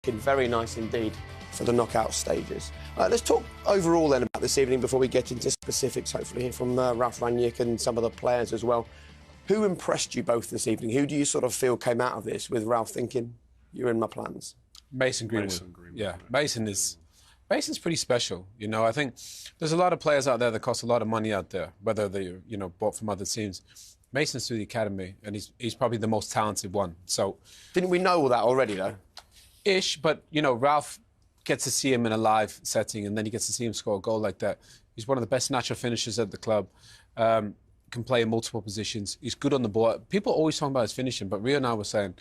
Very nice indeed for the knockout stages. Let's talk overall then about this evening before we get into specifics, hopefully hear from Ralf Rangnick and some of the players as well. Who impressed you both this evening? Who do you sort of feel came out of this with Ralf thinking, you're in my plans? Mason Greenwood. Yeah, Mason's pretty special. You know, I think there's a lot of players out there that cost a lot of money out there, whether they're, you know, bought from other teams. Mason's through the academy, and he's probably the most talented one. So, didn't we know all that already, though? Ish, but, you know, Ralf gets to see him in a live setting, and then he gets to see him score a goal like that. He's one of the best natural finishers at the club. Can play in multiple positions. He's good on the ball. People always talk about his finishing, but Rio and I were saying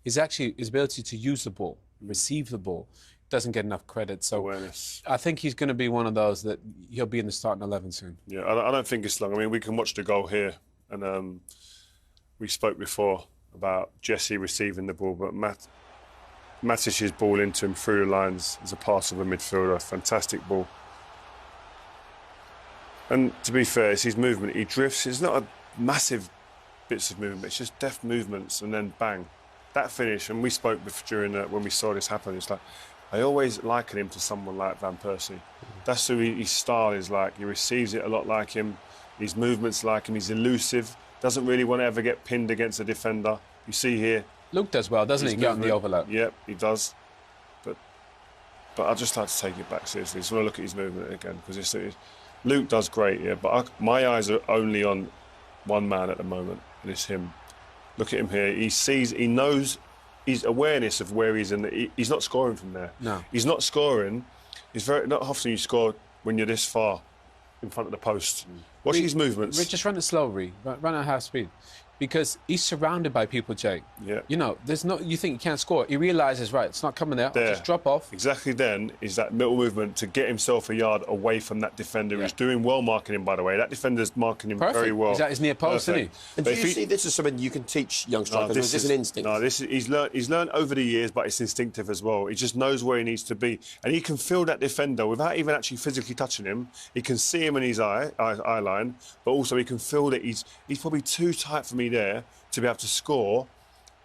his ability to use the ball, receive the ball, doesn't get enough credit. So awareness. I think he's going to be one of those that he'll be in the starting 11 soon. Yeah, I don't think it's long. I mean, we can watch the goal here, and we spoke before about Jesse receiving the ball, but Matic's ball into him through the lines as a pass of a midfielder, fantastic ball. And to be fair, it's his movement. He drifts. It's not a massive bits of movement. It's just deft movements, and then bang, that finish. And we spoke during when we saw this happen. It's like I always liken him to someone like Van Persie. That's who his style is like. He receives it a lot like him. His movements like him. He's elusive. Doesn't really want to ever get pinned against a defender. You see here. Luke does well, doesn't he? Get on the overlap. Yep, he does. But I'd just like to take it back seriously. Just want to look at his movement again because Luke does great, yeah. But my eyes are only on one man at the moment, and it's him. Look at him here. He knows his awareness of where he's in. He's not scoring from there. No, he's not scoring. Not often you score when you're this far in front of the post. Watch his movements. Just run it slow, run at half speed. Because he's surrounded by people, Jake. Yeah. You know, you think you can't score. He realises, right, it's not coming there. I'll just drop off. Exactly then is that middle movement to get himself a yard away from that defender who's doing well marking him, by the way. That defender's marking him very well. He's at his near post, isn't he? And do you see this as something you can teach young strikers, or is this an instinct? No, he's learned over the years, but it's instinctive as well. He just knows where he needs to be. And he can feel that defender without even actually physically touching him. He can see him in his eye line, but also he can feel that he's probably too tight for me there to be able to score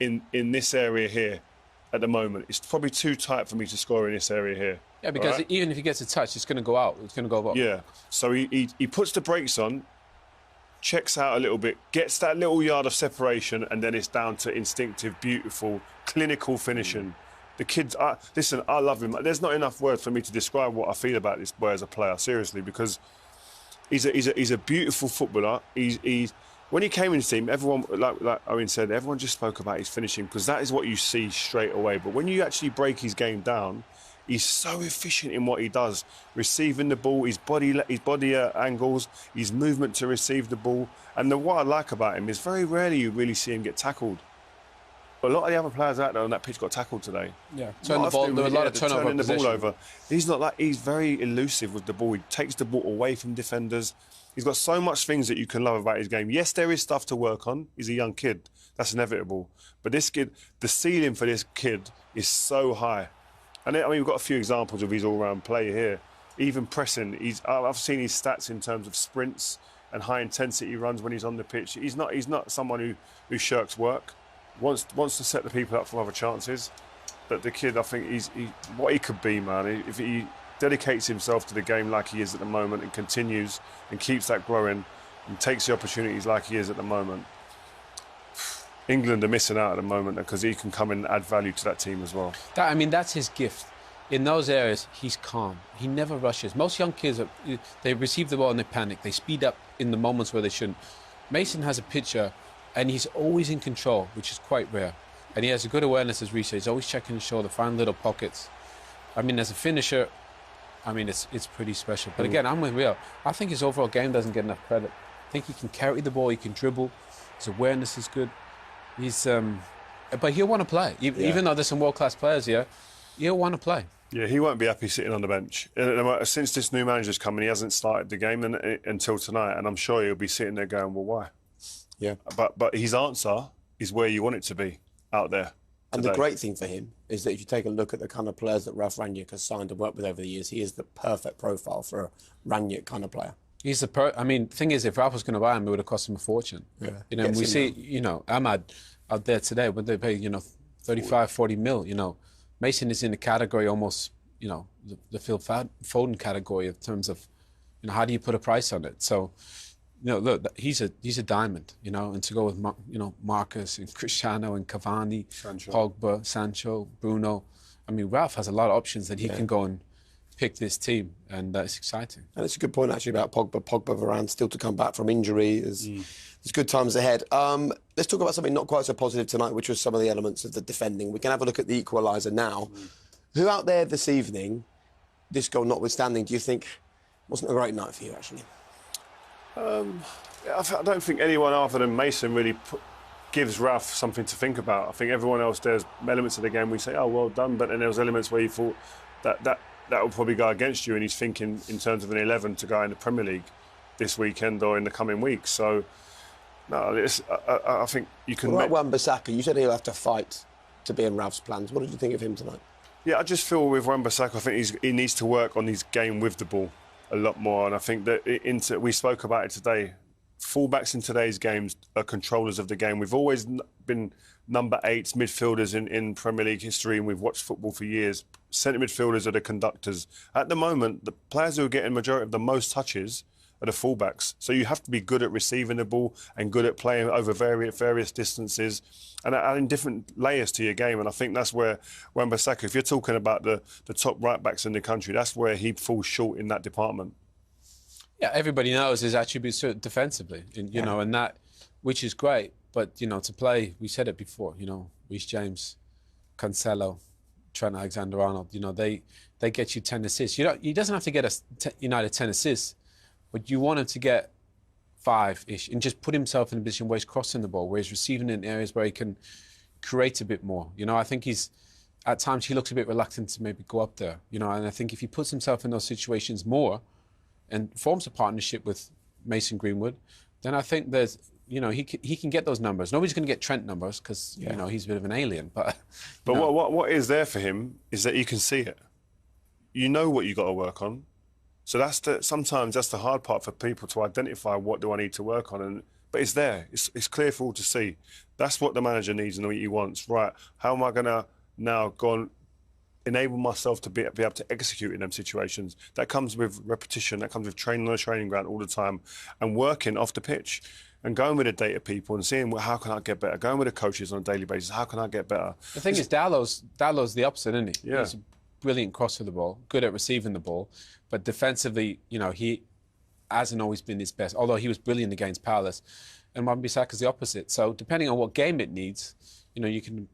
in this area here at the moment. It's probably too tight for me to score in this area here. Yeah, because even if he gets a touch, it's going to go out. It's going to go up. Yeah, so he puts the brakes on, checks out a little bit, gets that little yard of separation, and then it's down to instinctive, beautiful, clinical finishing. The kids, listen, I love him. There's not enough words for me to describe what I feel about this boy as a player, seriously, because he's a beautiful footballer. When he came into the team, everyone, like Owen said, everyone just spoke about his finishing because that is what you see straight away. But when you actually break his game down, he's so efficient in what he does, receiving the ball, his body angles, his movement to receive the ball. And what I like about him is very rarely you really see him get tackled. But a lot of the other players out there on that pitch got tackled today. Yeah, turning the ball. There were a lot of turnover. Turning the ball over. He's not like he's very elusive with the ball. He takes the ball away from defenders. He's got so much things that you can love about his game. Yes, there is stuff to work on. He's a young kid. That's inevitable. But this kid, the ceiling for this kid is so high. And I mean, we've got a few examples of his all-round play here. Even pressing. I've seen his stats in terms of sprints and high-intensity runs when he's on the pitch. He's not someone who shirks work. Wants to set the people up for other chances. But the kid, I think, what he could be, man. If he dedicates himself to the game like he is at the moment and continues and keeps that growing and takes the opportunities like he is at the moment, England are missing out at the moment because he can come in and add value to that team as well. That's his gift. In those areas, he's calm. He never rushes. Most young kids, they receive the ball and they panic. They speed up in the moments where they shouldn't. Mason has a picture and he's always in control, which is quite rare. And he has a good awareness, as Reece said. He's always checking his shoulder, find little pockets. I mean, as a finisher, it's pretty special. But again, I'm with Rio. I think his overall game doesn't get enough credit. I think he can carry the ball, he can dribble. His awareness is good. But he'll want to play. Even though there's some world-class players here, he'll want to play. Yeah, he won't be happy sitting on the bench. Since this new manager's come in, he hasn't started the game until tonight, and I'm sure he'll be sitting there going, well, why? Yeah. But his answer is where you want it to be, out there. And the great thing for him is that if you take a look at the kind of players that Ralf Rangnick has signed and worked with over the years, he is the perfect profile for a Rangnick kind of player. He's the thing is, if Ralf was going to buy him, it would have cost him a fortune. Yeah. You know, we see, Ahmad out there today, would they pay, 35, 40 mil, Mason is in the category almost, you know, the Phil Foden category in terms of, you know, how do you put a price on it? So, you know, look, he's a diamond, you know, and to go with, you know, Marcus and Cristiano and Cavani, Sancho. Pogba, Sancho, Bruno. I mean, Ralph has a lot of options that he can go and pick this team, and it's exciting. And it's a good point, actually, about Pogba. Pogba, Varane still to come back from injury. There's good times ahead. Let's talk about something not quite so positive tonight, which was some of the elements of the defending. We can have a look at the equaliser now. Who out there this evening, this goal notwithstanding, do you think wasn't a great night for you, actually? I don't think anyone other than Mason really gives Ralph something to think about. I think everyone else, there's elements of the game we say, oh, well done, but then there was elements where you thought that will probably go against you, and he's thinking in terms of an 11 to go in the Premier League this weekend or in the coming weeks. So, no, I think you can... What about Wan-Bissaka? You said he'll have to fight to be in Ralph's plans. What did you think of him tonight? Yeah, I just feel with Wan-Bissaka, I think he needs to work on his game with the ball a lot more, and I think that we spoke about it today. Fullbacks in today's games are controllers of the game. We've always been number 8s, midfielders in Premier League history, and we've watched football for years. Centre midfielders are the conductors. At the moment, the players who are getting majority of the most touches are the fullbacks. So you have to be good at receiving the ball and good at playing over various distances and adding different layers to your game. And I think that's where Wan-Bissaka, if you're talking about the top right-backs in the country, that's where he falls short in that department. Yeah, everybody knows his attributes defensively, you know, and that, which is great. But, you know, to play, we said it before, you know, Reece James, Cancelo, Trent Alexander-Arnold, you know, they get you 10 assists. You know, he doesn't have to get United 10 assists, but you want him to get 5-ish and just put himself in a position where he's crossing the ball, where he's receiving in areas where he can create a bit more. You know, I think at times he looks a bit reluctant to maybe go up there, you know, and I think if he puts himself in those situations more and forms a partnership with Mason Greenwood, then I think there's, you know, he can get those numbers. Nobody's going to get Trent numbers because, you know, he's a bit of an alien. But what is there for him is that you can see it. You know what you got to work on. So sometimes that's the hard part for people to identify, what do I need to work on? But it's there. It's clear for all to see. That's what the manager needs and what he wants. Right, how am I going to now go and enable myself to be able to execute in them situations? That comes with repetition. That comes with training on the training ground all the time and working off the pitch and going with the data people and seeing, well, how can I get better? Going with the coaches on a daily basis. How can I get better? The thing is, Dallow's the opposite, isn't he? Yeah. He's a brilliant crosser of the ball, good at receiving the ball, but defensively, you know, he hasn't always been his best, although he was brilliant against Palace. And Wan-Bissaka's the opposite. So depending on what game it needs, you know, you can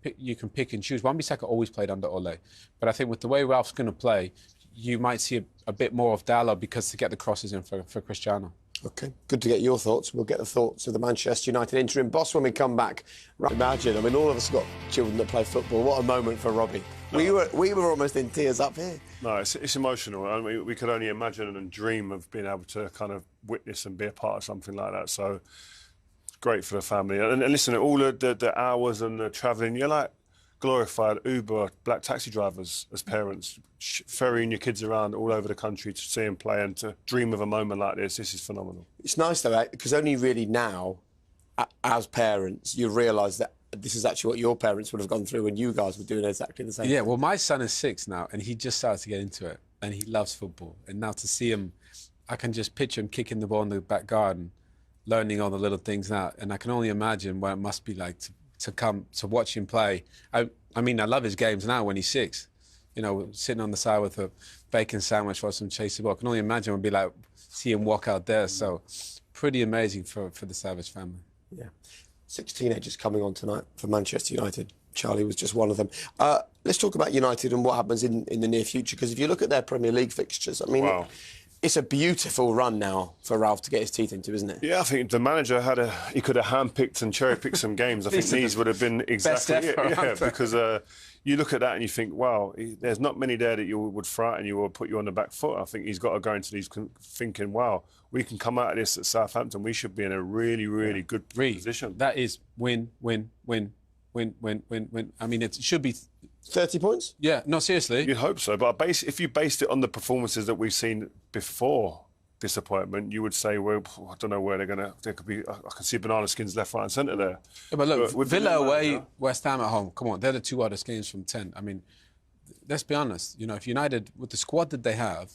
pick and choose. Wan-Bissaka always played under Ole, but I think with the way Ralph's going to play, you might see a bit more of Dallow because to get the crosses in for Cristiano. OK, good to get your thoughts. We'll get the thoughts of the Manchester United interim boss when we come back. Imagine, I mean, all of us have got children that play football. What a moment for Robbie. We were almost in tears up here. No, it's emotional. I mean, we could only imagine and dream of being able to kind of witness and be a part of something like that. So great for the family. And listen, all the hours and the travelling, you're like glorified Uber, black taxi drivers as parents, ferrying your kids around all over the country to see them play and to dream of a moment like this. This is phenomenal. It's nice, though, because only really now, as parents, you realise that this is actually what your parents would have gone through when you guys were doing exactly the same. Yeah, well, my son is 6 now, and he just started to get into it, and he loves football. And now to see him, I can just picture him kicking the ball in the back garden, learning all the little things now, and I can only imagine what it must be like to come to watch him play. I mean, I love his games now when he's 6. You know, sitting on the side with a bacon sandwich while some chase the ball. I can only imagine what it'd be like see him walk out there. So, pretty amazing for the Savage family. Yeah. 6 teenagers coming on tonight for Manchester United. Charlie was just one of them. Let's talk about United and what happens in the near future, because if you look at their Premier League fixtures, I mean, wow. It's a beautiful run now for Ralph to get his teeth into, isn't it? Yeah, I think the manager he could have handpicked and cherry-picked some games. I think these would have been exactly it. Yeah, because you look at that and you think, wow, there's not many there that you would frighten you or put you on the back foot. I think he's got to go into these thinking, wow, we can come out of this at Southampton. We should be in a really, really good position. That is win. I mean, it should be 30 points? Yeah, no, seriously. You'd hope so. But if you based it on the performances that we've seen before disappointment, you would say, well, I don't know where there could be, I can see banana skins left, right and centre there. Yeah, but look, Villa away, West Ham at home, come on, they're the 2 hardest games from 10. I mean, let's be honest. You know, if United, with the squad that they have,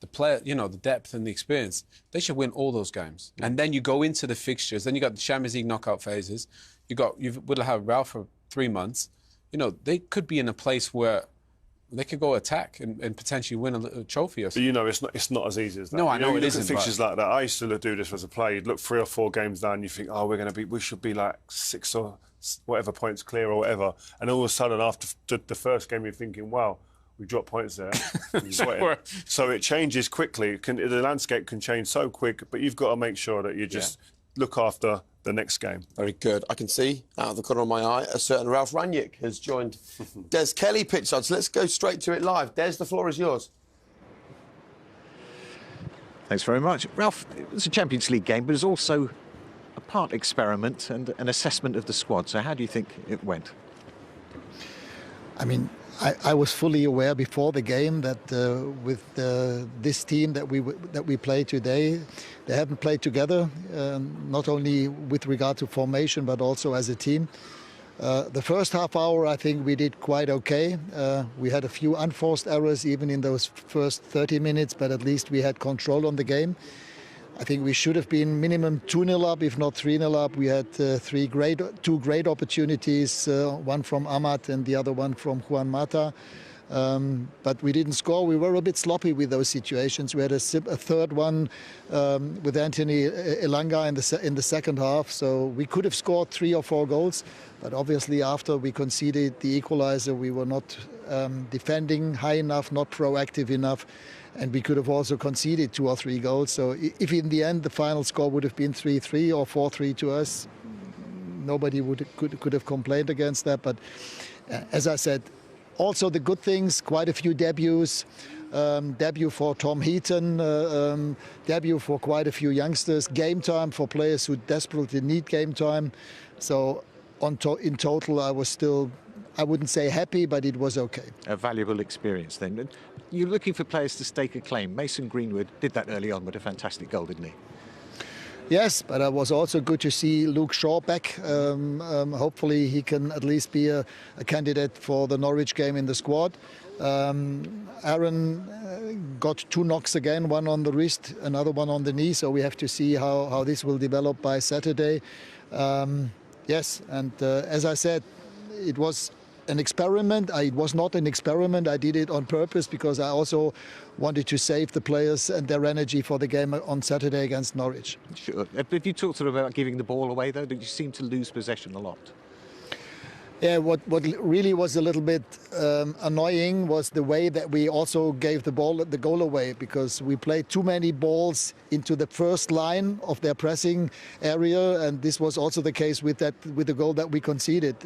the player, you know, the depth and the experience, they should win all those games. And then you go into the fixtures. Then you got the Champions League knockout phases. You will have Ralph for 3 months. You know, they could be in a place where they could go attack and potentially win a trophy or something. But you know, it's not as easy as that. No, I know you it look isn't. At fixtures like that. I used to do this as a player. You'd look 3 or 4 games down, you think, oh, we should be like 6 or whatever points clear or whatever. And all of a sudden, after the first game, you're thinking, wow, we dropped points there. So it changes quickly. The landscape can change so quick, but you've got to make sure that you just look after the next game. Very good. I can see out of the corner of my eye a certain Ralph Rangnick has joined Des Kelly pitchside. So let's go straight to it live. Des, the floor is yours. Thanks very much. Ralph, it was a Champions League game, but it was also a part experiment and an assessment of the squad. So how do you think it went? I mean, I was fully aware before the game that with this team that we play today, they haven't played together, not only with regard to formation but also as a team. The first half hour, I think we did quite okay. We had a few unforced errors even in those first 30 minutes, but at least we had control on the game. I think we should have been minimum 2-0 up, if not 3-0 up. We had two great opportunities, one from Amat and the other one from Juan Mata. But we didn't score. We were a bit sloppy with those situations. We had a third one with Anthony Elanga in the second half. So we could have scored 3 or 4 goals. But obviously after we conceded the equalizer, we were not defending high enough, not proactive enough. And we could have also conceded 2 or 3 goals. So if in the end the final score would have been 3-3 or 4-3 to us, nobody could have complained against that. But as I said, also the good things, quite a few debuts. Debut for Tom Heaton, debut for quite a few youngsters, game time for players who desperately need game time. So in total, I wouldn't say happy, but it was okay. A valuable experience then. You're looking for players to stake a claim. Mason Greenwood did that early on with a fantastic goal, didn't he? Yes, but it was also good to see Luke Shaw back. Hopefully he can at least be a candidate for the Norwich game in the squad. Aaron got 2 knocks again, one on the wrist, another one on the knee, so we have to see how this will develop by Saturday. Yes, and as I said, it was an experiment. It was not an experiment. I did it on purpose because I also wanted to save the players and their energy for the game on Saturday against Norwich. Sure. If you talked sort of about giving the ball away, though, did you seem to lose possession a lot? Yeah, what really was a little bit annoying was the way that we also gave the goal away, because we played too many balls into the first line of their pressing area, and this was also the case with the goal that we conceded.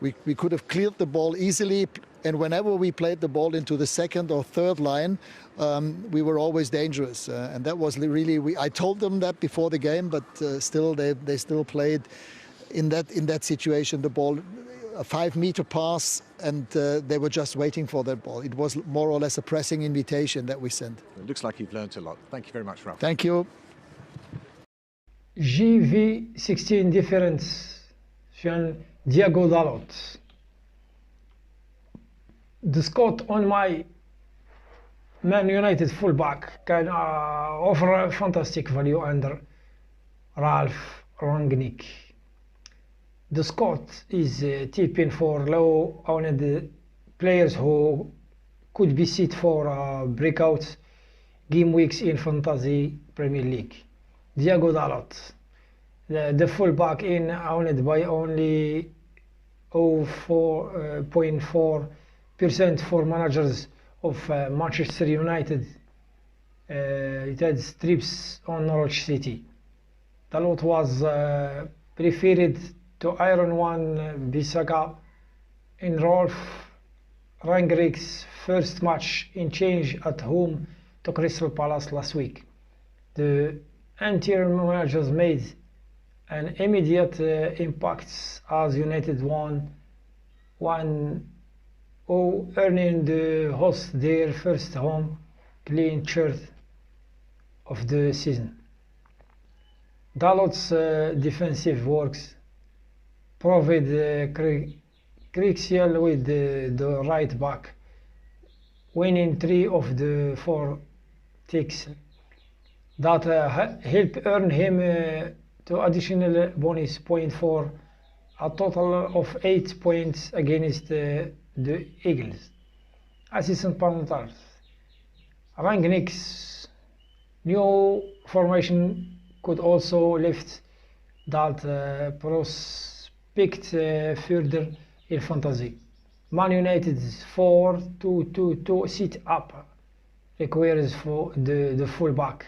We could have cleared the ball easily, and whenever we played the ball into the second or third line, we were always dangerous, and that was really. I told them that before the game, but still they still played in that situation the ball. A 5-meter pass, and they were just waiting for that ball. It was more or less a pressing invitation that we sent. It looks like you've learned a lot. Thank you very much, Ralph. Thank you. GV16 difference from Diego Dalot. The scout on my Man United fullback can offer fantastic value under Ralph Rangnick. The squad is tipping for low-owned players who could be set for breakout game weeks in Fantasy Premier League. Diego Dalot, the fullback, in owned by only 0.4% for managers of Manchester United. It had strips on Norwich City. Dalot was preferred to Iron One Bissaka in Rolf Rangnick's first match in change at home to Crystal Palace last week. The interim managers made an immediate impact as United won 1-0, earning the hosts their first home clean sheet of the season. Dalot's defensive works provide crucial with the right back winning 3 of the 4 ticks that help earn him 2 additional bonus points for a total of 8 points against the Eagles. Assistant Panthers. Rangnick's new formation could also lift that prospect further in fantasy. Man United's 4-2-2-2 sit-up requires for the fullback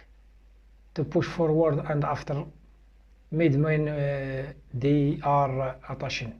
to push forward, and after mid-man they are attacking.